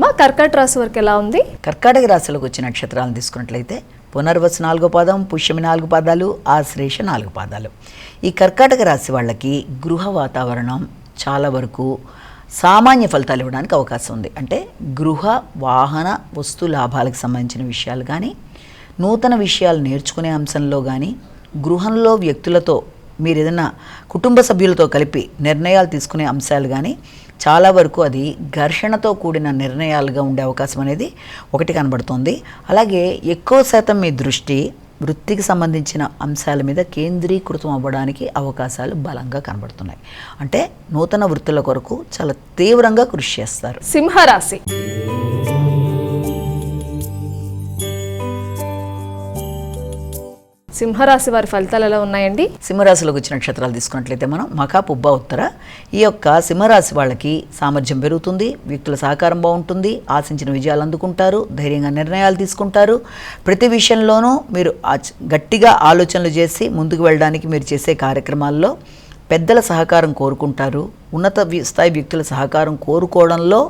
మా కర్కాటక రాశి వారికి ఎలా ఉంది? కర్కాటక రాశిలోకి వచ్చే నక్షత్రాలను తీసుకున్నట్లయితే పునర్వసు 4వ పాదం, పుష్యమి 4 పాదాలు, ఆశ్లేష 4 పాదాలు. ఈ కర్కాటక రాశి వాళ్ళకి గృహ వాతావరణం చాలా వరకు సామాన్య ఫలితాలు ఇవ్వడానికి అవకాశం ఉంది. అంటే గృహ వాహన వస్తు లాభాలకు సంబంధించిన విషయాలు కానీ, నూతన విషయాలు నేర్చుకునే అంశంలో కానీ, గృహంలో వ్యక్తులతో మీరు ఏదైనా కుటుంబ సభ్యులతో కలిపి నిర్ణయాలు తీసుకునే అంశాలు కానీ చాలా వరకు అది ఘర్షణతో కూడిన నిర్ణయాలుగా ఉండే అవకాశం అనేది ఒకటి కనబడుతుంది. అలాగే ఎక్కువ శాతం మీ దృష్టి వృత్తికి సంబంధించిన అంశాల మీద కేంద్రీకృతం అవ్వడానికి అవకాశాలు బలంగా కనబడుతున్నాయి. అంటే నూతన వృత్తుల కొరకు చాలా తీవ్రంగా కృషి చేస్తారు. సింహరాశి. సింహరాశి వారి ఫలితాలు ఎలా ఉన్నాయండి? సింహరాశిలోకి వచ్చిన నక్షత్రాలు తీసుకున్నట్లయితే మనం మఖ, పుబ్బ, ఉత్తర. ఈ యొక్క సింహరాశి వాళ్ళకి సామర్థ్యం పెరుగుతుంది, వ్యక్తుల సహకారం బాగుంటుంది, ఆశించిన విజయాలు అందుకుంటారు, ధైర్యంగా నిర్ణయాలు తీసుకుంటారు. ప్రతి విషయంలోనూ మీరు గట్టిగా ఆలోచనలు చేసి ముందుకు వెళ్ళడానికి మీరు చేసే కార్యక్రమాల్లో పెద్దల సహకారం కోరుకుంటారు. ఉన్నత స్థాయి వ్యక్తుల సహకారం కోరుకోవడంలో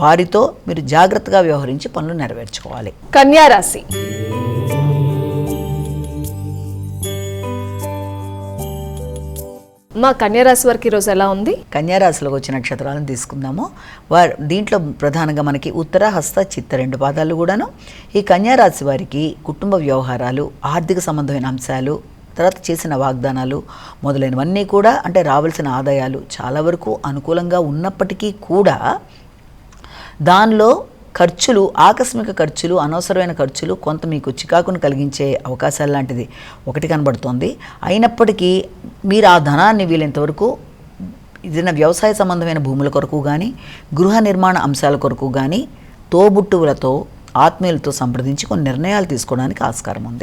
వారితో మీరు జాగ్రత్తగా వ్యవహరించి పనులు నెరవేర్చుకోవాలి. కన్యా రాశి. మా కన్యారాశి వారికి ఈరోజు ఎలా ఉంది? కన్యారాశిలోకి వచ్చిన నక్షత్రాలను తీసుకుందాము. దీంట్లో ప్రధానంగా మనకి ఉత్తర, హస్త, చిత్త 2 పాదాలు కూడాను. ఈ కన్యారాశి వారికి కుటుంబ వ్యవహారాలు, ఆర్థిక సంబంధమైన అంశాలు, తర్వాత చేసిన వాగ్దానాలు మొదలైనవన్నీ కూడా అంటే రావాల్సిన ఆదాయాలు చాలా వరకు అనుకూలంగా ఉన్నప్పటికీ కూడా దానిలో ఖర్చులు, ఆకస్మిక ఖర్చులు, అనవసరమైన ఖర్చులు కొంత మీకు చికాకును కలిగించే అవకాశాలు లాంటిది ఒకటి కనబడుతోంది. అయినప్పటికీ మీరు ఆ ధనాన్ని వీలైనంతవరకు ఏదైనా వ్యవసాయ సంబంధమైన భూముల కొరకు కానీ, గృహ నిర్మాణ అంశాల కొరకు కానీ తోబుట్టువులతో, ఆత్మీయులతో సంప్రదించి కొన్ని నిర్ణయాలు తీసుకోవడానికి ఆస్కారం ఉంది.